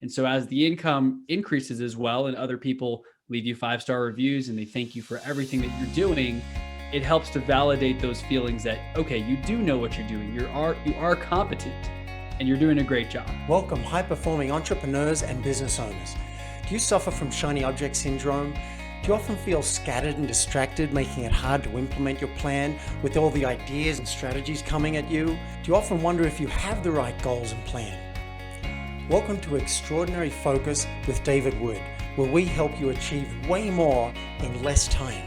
And so as the income increases as well, and other people leave you 5-star reviews and they thank you for everything that you're doing, it helps to validate those feelings that, okay, you do know what you're doing. You are competent and you're doing a great job. Welcome, high-performing entrepreneurs and business owners. Do you suffer from shiny object syndrome? Do you often feel scattered and distracted, making it hard to implement your plan with all the ideas and strategies coming at you? Do you often wonder if you have the right goals and plan? Welcome to Extraordinary Focus with David Wood, where we help you achieve way more in less time.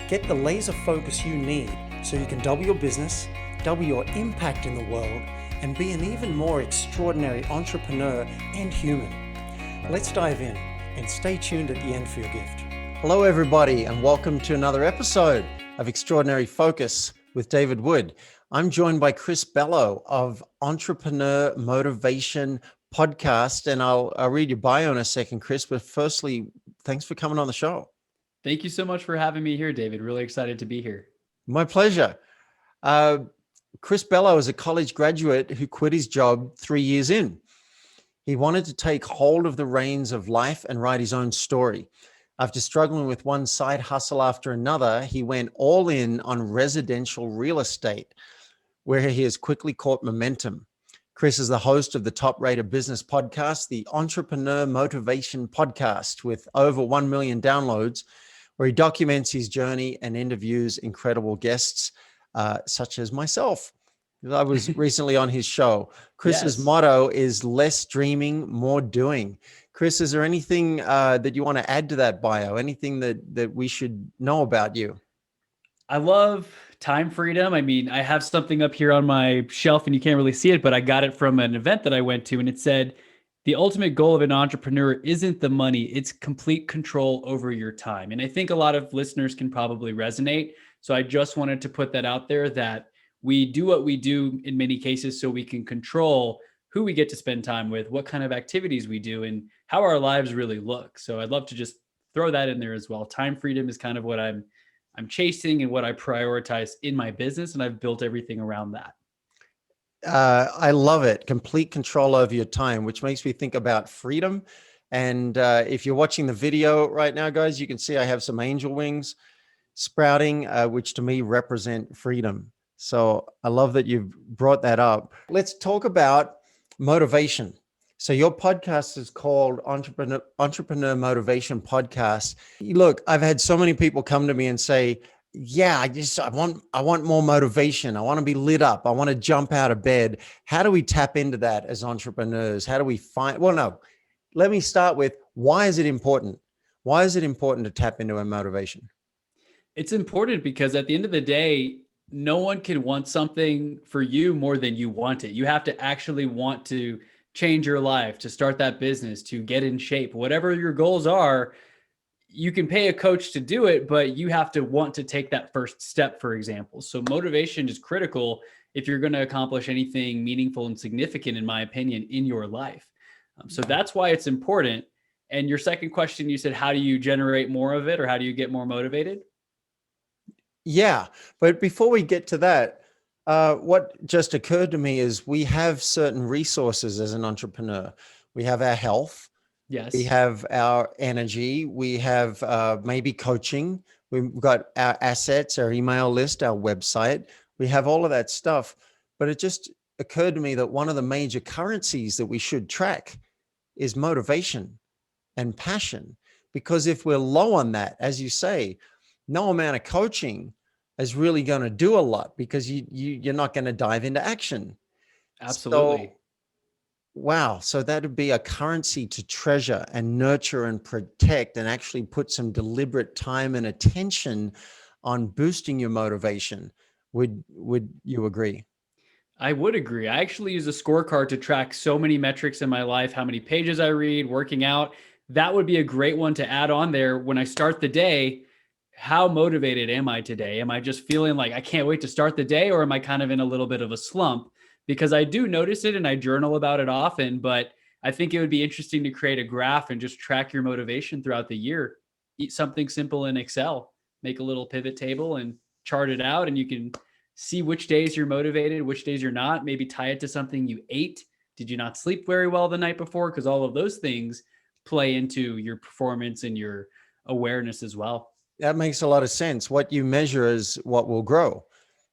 Get the laser focus you need so you can double your business, double your impact in the world, and be an even more extraordinary entrepreneur and human. Let's dive in and stay tuned at the end for your gift. Hello, everybody, and welcome to another episode of Extraordinary Focus with David Wood. I'm joined by Chris Bello of Entrepreneur Motivation Podcast, and I'll read your bio in a second, Chris. But firstly, thanks for coming on the show. Thank you so much for having me here, David. Really excited to be here. My pleasure. Chris Bello is a college graduate who quit his job 3 years in. He wanted to take hold of the reins of life and write his own story. After struggling with one side hustle after another, he went all in on residential real estate, where he has quickly caught momentum. Chris is the host of the top-rated business podcast, the Entrepreneur Motivation Podcast, with over 1 million downloads, where he documents his journey and interviews incredible guests, such as myself. I was recently on his show. Chris's motto is less dreaming, more doing. Chris, is there anything that you want to add to that bio? Anything that we should know about you? I love time freedom. I mean, I have something up here on my shelf and you can't really see it, but I got it from an event that I went to, and it said, the ultimate goal of an entrepreneur isn't the money, it's complete control over your time. And I think a lot of listeners can probably resonate. So I just wanted to put that out there, that we do what we do in many cases so we can control who we get to spend time with, what kind of activities we do, and how our lives really look. So I'd love to just throw that in there as well. Time freedom is kind of what I'm chasing and what I prioritize in my business, and I've built everything around that. I love it. Complete control over your time, which makes me think about freedom. And if you're watching the video right now, guys, you can see I have some angel wings sprouting, which to me represent freedom. So I love that you've brought that up. Let's talk about motivation. So your podcast is called Entrepreneur Motivation Podcast. Look, I've had so many people come to me and say, yeah, I want more motivation. I want to be lit up. I want to jump out of bed. How do we tap into that as entrepreneurs? How do we let me start with, why is it important? Why is it important to tap into our motivation? It's important because at the end of the day, no one can want something for you more than you want it. You have to actually want to change your life, to start that business, to get in shape, whatever your goals are. You can pay a coach to do it, but you have to want to take that first step, for example. So motivation is critical if you're going to accomplish anything meaningful and significant, in my opinion, in your life. So that's why it's important. And your second question, you said, how do you generate more of it, or how do you get more motivated? Yeah, but before we get to that, what just occurred to me is we have certain resources as an entrepreneur. We have our health. Yes. We have our energy. We have maybe coaching. We've got our assets, our email list, our website. We have all of that stuff. But it just occurred to me that one of the major currencies that we should track is motivation and passion. Because if we're low on that, as you say, no amount of coaching is really going to do a lot, because you're not going to dive into action. Absolutely. So, wow. So that would be a currency to treasure and nurture and protect, and actually put some deliberate time and attention on boosting your motivation. Would you agree? I would agree. I actually use a scorecard to track so many metrics in my life, how many pages I read, working out. That would be a great one to add on there when I start the day. How motivated am I today? Am I just feeling like I can't wait to start the day, or am I kind of in a little bit of a slump? Because I do notice it and I journal about it often, but I think it would be interesting to create a graph and just track your motivation throughout the year. Eat something simple in Excel, make a little pivot table and chart it out, and you can see which days you're motivated, which days you're not. Maybe tie it to something you ate. Did you not sleep very well the night before? Because all of those things play into your performance and your awareness as well. That makes a lot of sense. What you measure is what will grow.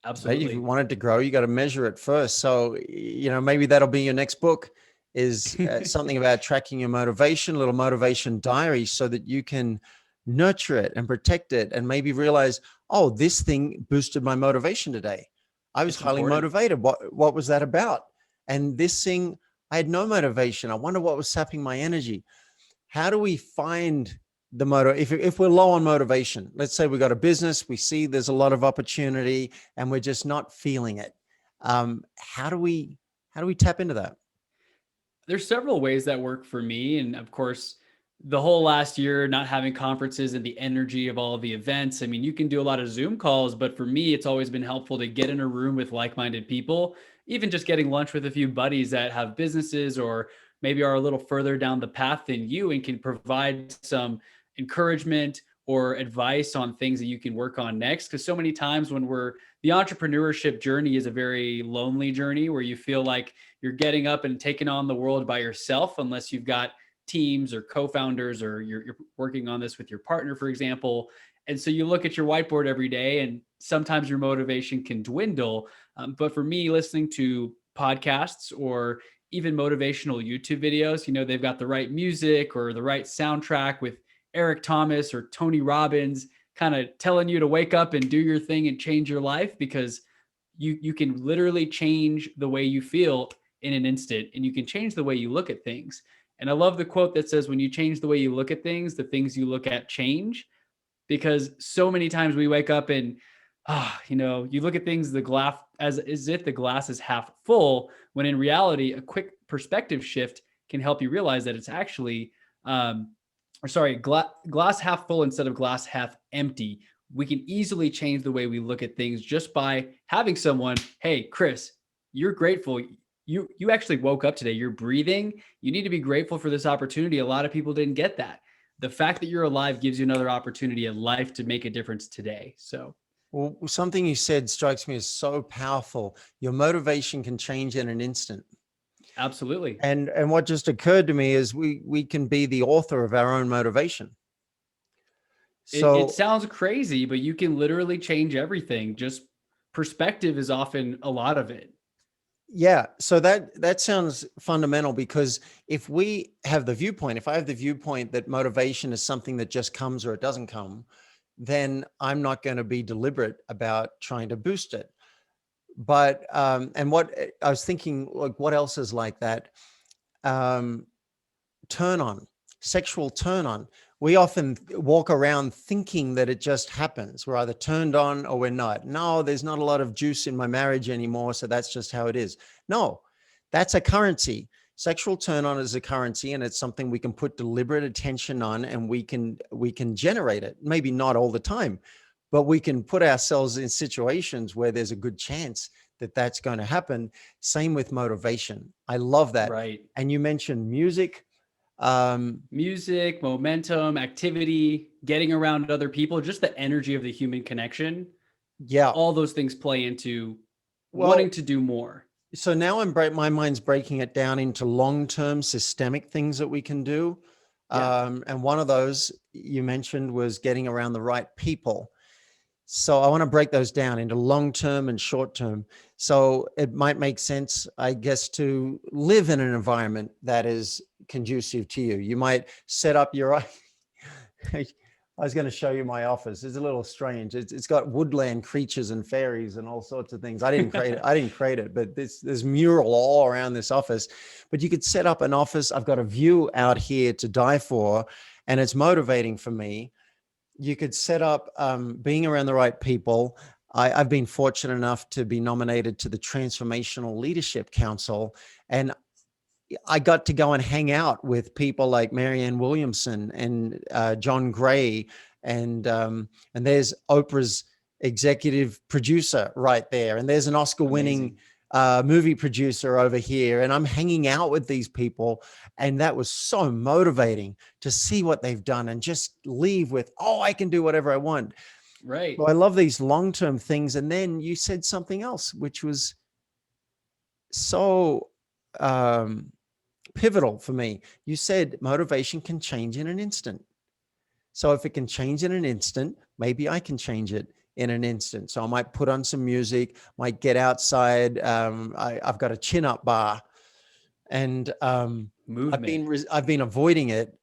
Right? If you Absolutely. want it to grow, you got to measure it first. So, maybe that'll be your next book is something about tracking your motivation, a little motivation diary, so that you can nurture it and protect it and maybe realize, oh, this thing boosted my motivation today. I was It's highly important. motivated. What was that about? And this thing, I had no motivation. I wonder what was sapping my energy. How do we find the motor if we're low on motivation? Let's say we got a business, we see there's a lot of opportunity and we're just not feeling it. How do we tap into that? There's several ways that work for me. And of course, the whole last year, not having conferences and the energy of all of the events. I mean, you can do a lot of Zoom calls, but for me, it's always been helpful to get in a room with like minded people, even just getting lunch with a few buddies that have businesses or maybe are a little further down the path than you and can provide some encouragement or advice on things that you can work on next. Because so many times when the entrepreneurship journey is a very lonely journey where you feel like you're getting up and taking on the world by yourself, unless you've got teams or co-founders or you're working on this with your partner, for example. And so you look at your whiteboard every day and sometimes your motivation can dwindle. But for me, listening to podcasts or even motivational YouTube videos, they've got the right music or the right soundtrack with Eric Thomas or Tony Robbins kind of telling you to wake up and do your thing and change your life, because you can literally change the way you feel in an instant, and you can change the way you look at things. And I love the quote that says, when you change the way you look at things, the things you look at change. Because so many times we wake up and you look at things, the glass as if the glass is half full, when in reality a quick perspective shift can help you realize that it's actually glass half full instead of glass half empty. We can easily change the way we look at things just by having someone, hey, Chris, you're grateful. You actually woke up today. You're breathing. You need to be grateful for this opportunity. A lot of people didn't get that. The fact that you're alive gives you another opportunity in life to make a difference today. So, Well, something you said strikes me as so powerful. Your motivation can change in an instant. absolutely. And what just occurred to me is we can be the author of our own motivation. It So sounds crazy, but you can literally change everything. Just perspective is often a lot of it. yeah, so that sounds fundamental, because if we have the viewpoint, if I have the viewpoint that motivation is something that just comes or it doesn't come, then I'm not going to be deliberate about trying to boost it. But and what I was thinking, like, what else is like that? Um, Turn on, sexual turn on. We often walk around thinking that it just happens. We're either turned on or we're not. No, there's not a lot of juice in my marriage anymore, so that's just how it is. No, that's a currency. Sexual turn on is a currency, and it's something we can put deliberate attention on, and we can generate it. Maybe not all the time, but we can put ourselves in situations where there's a good chance that that's going to happen. Same with motivation. I love that. Right. And you mentioned music. um, Music, momentum, activity, getting around other people, just the energy of the human connection. yeah. All those things play into wanting Well, to do more. so now my mind's breaking it down into long-term systemic things that we can do. Yeah. And one of those you mentioned was getting around the right people. So I want to break those down into long-term and short-term. So it might make sense, I guess, to live in an environment that is conducive to you. You might set up your I was going to show you my office. It's a little strange. It's got woodland creatures and fairies and all sorts of things. I didn't create it. I didn't create it, but there's mural all around this office. But you could set up an office. I've got a view out here to die for, and it's motivating for me. You could set up being around the right people. I've been fortunate enough to be nominated to the Transformational Leadership Council, and I got to go and hang out with people like Marianne Williamson and John Gray, and there's Oprah's executive producer right there, and there's an Oscar-winning movie producer over here, and I'm hanging out with these people, and that was so motivating to see what they've done and just leave with, oh, I can do whatever I want. Right. So I love these long-term things. And then you said something else, which was so pivotal for me. You said motivation can change in an instant. So if it can change in an instant, maybe I can change it in an instant. So I might put on some music, might get outside. I've got a chin up bar, and Movement. I've been avoiding it,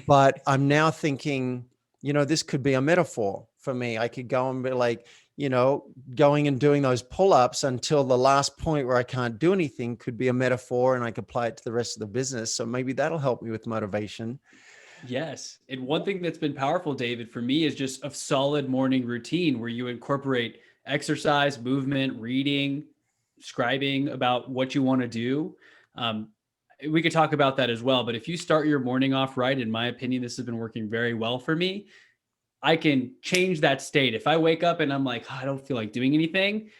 but I'm now thinking, this could be a metaphor for me. I could go and be like, going and doing those pull-ups until the last point where I can't do anything could be a metaphor, and I could apply it to the rest of the business. So maybe that'll help me with motivation. Yes. And one thing that's been powerful, David, for me is just a solid morning routine where you incorporate exercise, movement, reading, scribing about what you want to do. Um, we could talk about that as well. But if you start your morning off right, in my opinion, this has been working very well for me. I can change that state. If I wake up and I'm like, "Oh, I don't feel like doing anything,"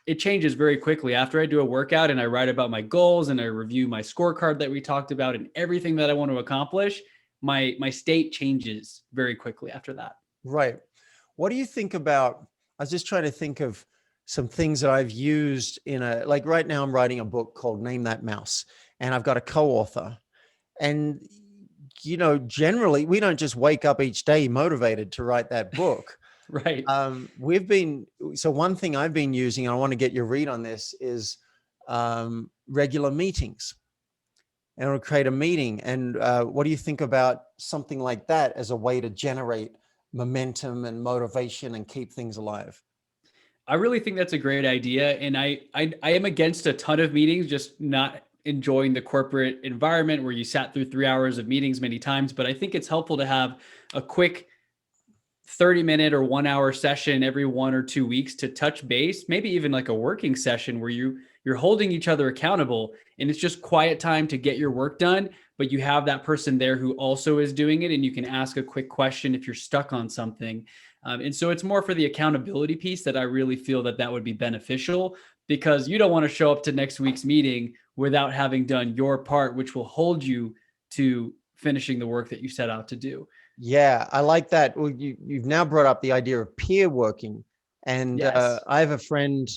it changes very quickly after I do a workout and I write about my goals and I review my scorecard that we talked about and everything that I want to accomplish. My state changes very quickly after that. Right. What do you think about? I was just trying to think of some things that I've used like right now, I'm writing a book called Name That Mouse, and I've got a co-author. And, generally we don't just wake up each day motivated to write that book. Right. So one thing I've been using, and I want to get your read on this, is regular meetings. And it'll create a meeting. And what do you think about something like that as a way to generate momentum and motivation and keep things alive? I really think that's a great idea. And I am against a ton of meetings, just not enjoying the corporate environment where you sat through 3 hours of meetings many times. But I think it's helpful to have a quick 30-minute or 1 hour session every 1 or 2 weeks to touch base, maybe even like a working session where you're holding each other accountable and it's just quiet time to get your work done, but you have that person there who also is doing it and you can ask a quick question if you're stuck on something. And so it's more for the accountability piece that I really feel that would be beneficial, because you don't want to show up to next week's meeting without having done your part, which will hold you to finishing the work that you set out to do. Yeah, I like that. Well, you've now brought up the idea of peer working. And Yes. I have a friend,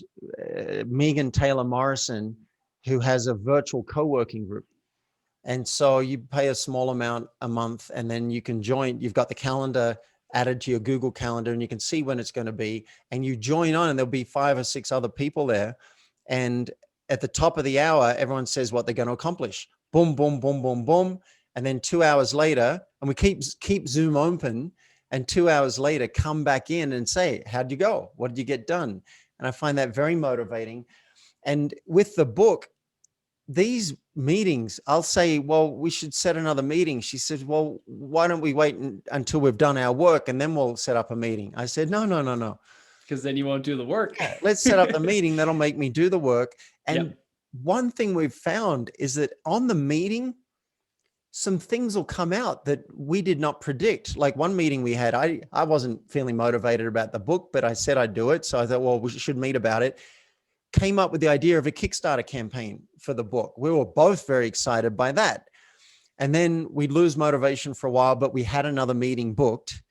Megan Taylor Morrison, who has a virtual co-working group. And so you pay a small amount a month and then you can join. You've got the calendar added to your Google Calendar and you can see when it's going to be. And you join on and there'll be 5 or 6 other people there. And at the top of the hour, everyone says what they're going to accomplish. Boom, boom, boom, boom, boom. And then 2 hours later, and we keep Zoom open, and 2 hours later, come back in and say, how'd you go? What did you get done? And I find that very motivating. And with the book, these meetings, I'll say, well, we should set another meeting. She said, well, why don't we wait until we've done our work and then we'll set up a meeting? I said, no, no, no, no. Because then you won't do the work. Let's set up the meeting. That'll make me do the work. And Yep. one thing we've found is that on the meeting, some things will come out that we did not predict. Like one meeting we had, I wasn't feeling motivated about the book, but I said I'd do it. So I thought, well, we should meet about it. Came up with the idea of a Kickstarter campaign for the book. We were both very excited by that. And then we'd lose motivation for a while, but we had another meeting booked.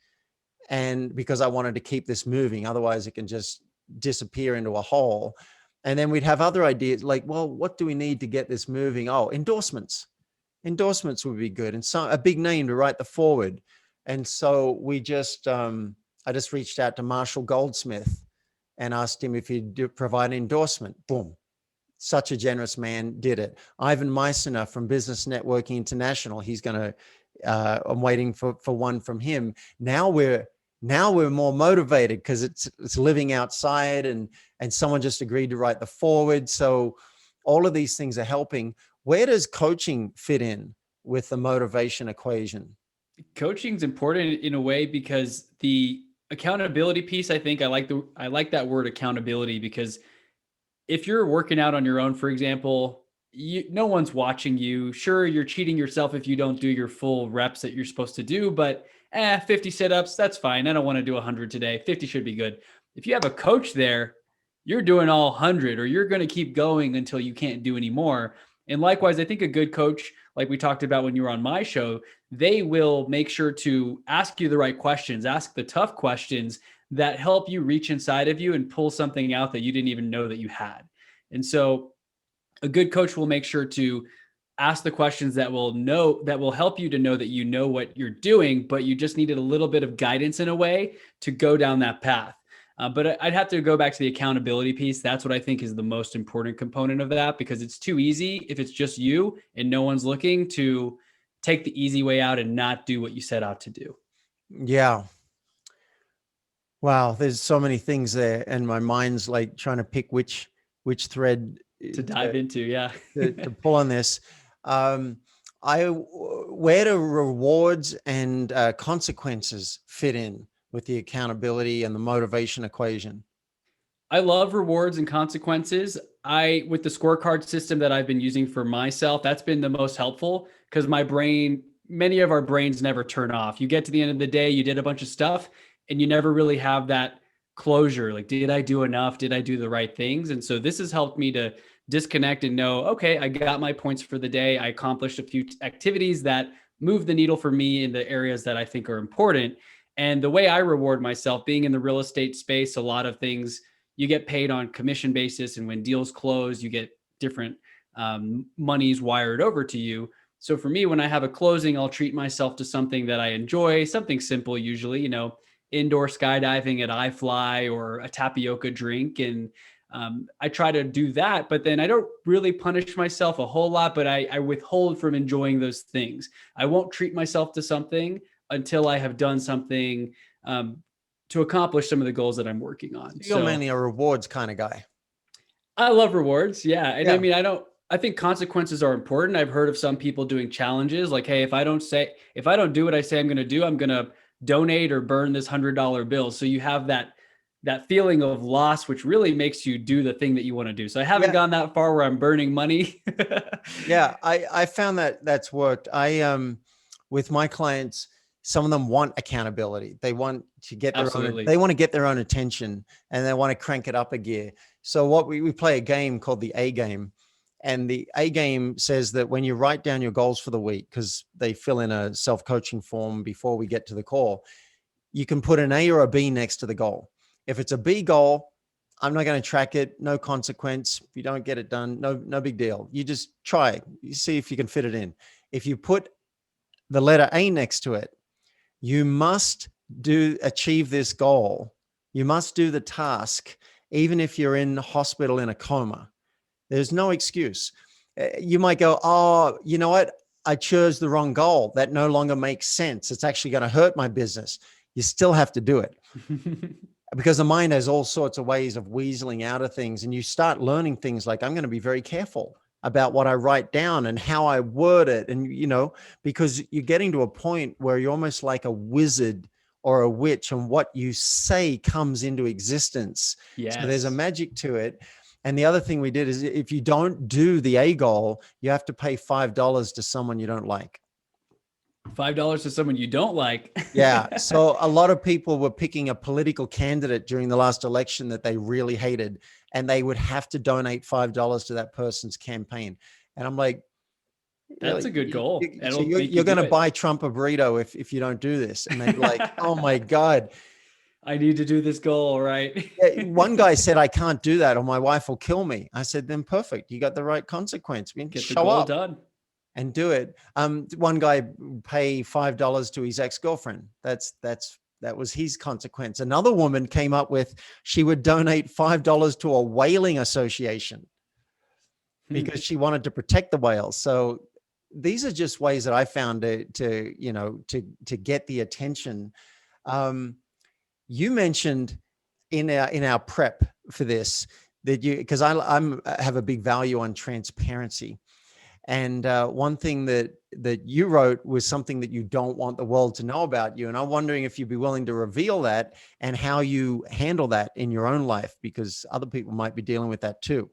And because I wanted to keep this moving, otherwise it can just disappear into a hole. And then we'd have other ideas like, well, what do we need to get this moving? Oh, endorsements would be good. And so a big name to write the forward. And so we just, I just reached out to Marshall Goldsmith and asked him if he'd provide an endorsement. Boom. Such a generous man, did it. Ivan Meissner from Business Networking International. He's going to, I'm waiting for one from him. Now we're more motivated because it's living outside and someone just agreed to write the forward. So all of these things are helping. Where does coaching fit in with the motivation equation? Coaching is important in a way because the accountability piece, I think I like that word accountability, because if you're working out on your own, for example, no one's watching you. Sure, you're cheating yourself if you don't do your full reps that you're supposed to do, but 50 sit-ups, that's fine. I don't want to do 100 today. 50 should be good. If you have a coach there, you're doing all 100, or you're going to keep going until you can't do anymore. And likewise, I think a good coach, like we talked about when you were on my show, they will make sure to ask you the right questions, ask the tough questions that help you reach inside of you and pull something out that you didn't even know that you had. And so A good coach will make sure to ask the questions that will help you to know that you know what you're doing, but you just needed a little bit of guidance in a way to go down that path. But I'd have to go back to the accountability piece. That's what I think is the most important component of that, because it's too easy if it's just you and no one's looking to take the easy way out and not do what you set out to do. Yeah. Wow. There's so many things there, and my mind's like trying to pick which thread To dive into, yeah. to pull on this. Um, where do rewards and consequences fit in with the accountability and the motivation equation? I love rewards and consequences. With the scorecard system that I've been using for myself, that's been the most helpful because many of our brains never turn off. You get to the end of the day, you did a bunch of stuff, and you never really have that closure. Like, did I do enough? Did I do the right things? And so this has helped me to disconnect and know, okay, I got my points for the day. I accomplished a few activities that move the needle for me in the areas that I think are important. And the way I reward myself, being in the real estate space, a lot of things you get paid on commission basis, and when deals close you get different monies wired over to you. So for me, when I have a closing, I'll treat myself to something that I enjoy, something simple, usually, indoor skydiving at iFly or a tapioca drink. And I try to do that, but then I don't really punish myself a whole lot, but I withhold from enjoying those things. I won't treat myself to something until I have done something to accomplish some of the goals that I'm working on. You're So mainly a rewards kind of guy. I love rewards. Yeah. And I Yeah. mean, I think consequences are important. I've heard of some people doing challenges like, hey, if I don't do what I say I'm going to do, I'm going to donate or burn this $100 bill. So you have that feeling of loss, which really makes you do the thing that you want to do. So I haven't Yeah. gone that far where I'm burning money. Yeah. I found that that's worked. With my clients, some of them want accountability. They want to get Absolutely. they want to get their own attention, and they want to crank it up a gear. So what we play a game called the A game. And the A game says that when you write down your goals for the week, because they fill in a self-coaching form before we get to the call, you can put an A or a B next to the goal. If it's a B goal, I'm not going to track it. No consequence. If you don't get it done, no big deal. You just try. You see if you can fit it in. If you put the letter A next to it, you must achieve this goal. You must do the task, even if you're in the hospital in a coma. There's no excuse. You might go, oh, you know what? I chose the wrong goal. That no longer makes sense. It's actually going to hurt my business. You still have to do it because the mind has all sorts of ways of weaseling out of things. And you start learning things like, I'm going to be very careful about what I write down and how I word it. And, because you're getting to a point where you're almost like a wizard or a witch, and what you say comes into existence. Yes. So there's a magic to it. And the other thing we did is, if you don't do the A goal, you have to pay $5 to someone you don't like. $5 to someone you don't like. Yeah. So a lot of people were picking a political candidate during the last election that they really hated, and they would have to donate $5 to that person's campaign. And I'm like, That's really? a good goal. So you're going to buy Trump a burrito if you don't do this. And they're like, oh my God. I need to do this goal, right? Yeah, one guy said, I can't do that or my wife will kill me. I said, then perfect. You got the right consequence. I mean, Get the show goal up done. and do it. One guy pay $5 to his ex-girlfriend. That was his consequence. Another woman came up with, she would donate $5 to a whaling association because she wanted to protect the whales. So these are just ways that I found to get the attention. You mentioned in our prep for this that because I have a big value on transparency. And one thing that you wrote was something that you don't want the world to know about you. And I'm wondering if you'd be willing to reveal that and how you handle that in your own life, because other people might be dealing with that too.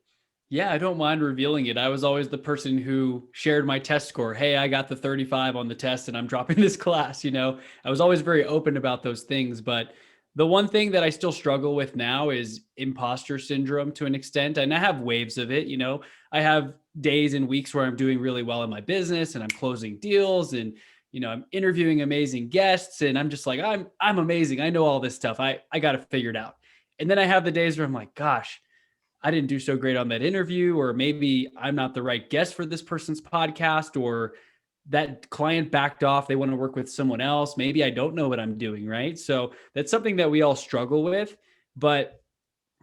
Yeah, I don't mind revealing it. I was always the person who shared my test score. Hey, I got the 35 on the test and I'm dropping this class. I was always very open about those things. But the one thing that I still struggle with now is imposter syndrome to an extent. And I have waves of it. I have days and weeks where I'm doing really well in my business and I'm closing deals and, I'm interviewing amazing guests and I'm just like, I'm amazing. I know all this stuff. I got to figure it out. And then I have the days where I'm like, gosh, I didn't do so great on that interview, or maybe I'm not the right guest for this person's podcast, or that client backed off. They want to work with someone else. Maybe I don't know what I'm doing. Right. So that's something that we all struggle with. But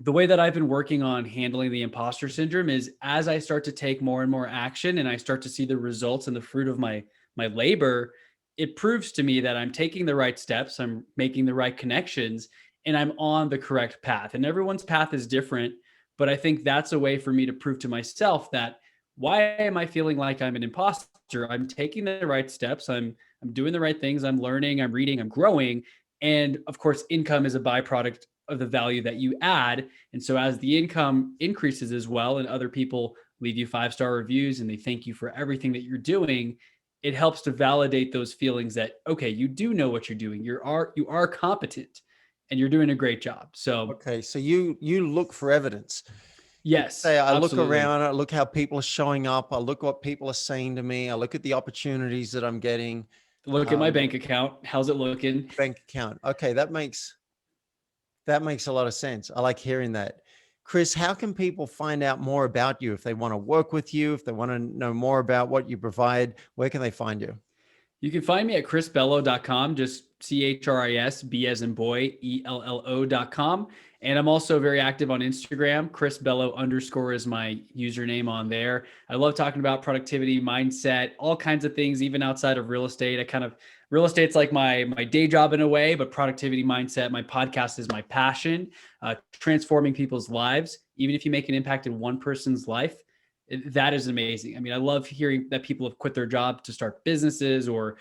the way that I've been working on handling the imposter syndrome is as I start to take more and more action and I start to see the results and the fruit of my labor, it proves to me that I'm taking the right steps, I'm making the right connections, and I'm on the correct path. And everyone's path is different, but I think that's a way for me to prove to myself that why am I feeling like I'm an imposter? I'm taking the right steps, I'm doing the right things, I'm learning, I'm reading, I'm growing, and of course income is a byproduct of the value that you add. And so as the income increases as well, and other people leave you 5-star reviews and they thank you for everything that you're doing, it helps to validate those feelings that, okay, you do know what you're doing. You are competent and you're doing a great job. So Okay, so you look for evidence. You yes, say, I look absolutely. around, I look how people are showing up, I look what people are saying to me, I look at the opportunities that I'm getting, Look at my bank account. How's it looking? bank account. Okay, that makes a lot of sense. I like hearing that. Chris, how can people find out more about you if they want to work with you, if they want to know more about what you provide? Where can they find you? You can find me at chrisbello.com, just CHRISB as in boy, ELLO.com. And I'm also very active on Instagram. Chris Bello _ is my username on there. I love talking about productivity, mindset, all kinds of things, even outside of real estate. Real estate's like my day job in a way, but productivity, mindset, my podcast is my passion, transforming people's lives. Even if you make an impact in one person's life, that is amazing. I mean, I love hearing that people have quit their job to start businesses or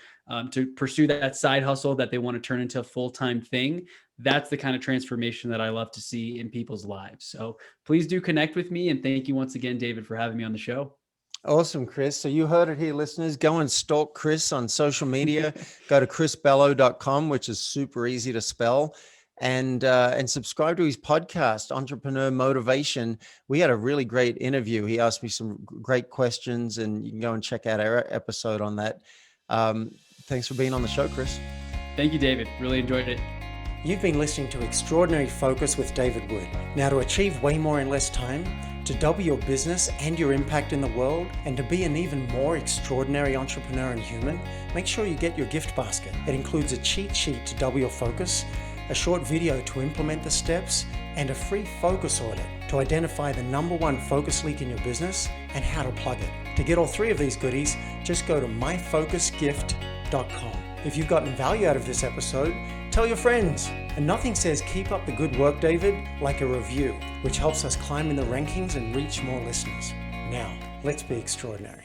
to pursue that side hustle that they want to turn into a full-time thing. That's the kind of transformation that I love to see in people's lives. So please do connect with me. And thank you once again, David, for having me on the show. Awesome, Chris. So you heard it here, listeners. Go and stalk Chris on social media. Go to chrisbello.com, which is super easy to spell, and subscribe to his podcast, Entrepreneur Motivation. We had a really great interview. He asked me some great questions, and you can go and check out our episode on that. Thanks for being on the show, Chris. Thank you, David. Really enjoyed it. You've been listening to Extraordinary Focus with David Wood. Now, to achieve way more in less time, to double your business and your impact in the world, and to be an even more extraordinary entrepreneur and human, make sure you get your gift basket. It includes a cheat sheet to double your focus, a short video to implement the steps, and a free focus audit to identify the #1 focus leak in your business and how to plug it. To get all 3 of these goodies, just go to myfocusgift.com. If you've gotten value out of this episode, tell your friends. And nothing says keep up the good work, David, like a review, which helps us climb in the rankings and reach more listeners. Now, let's be extraordinary.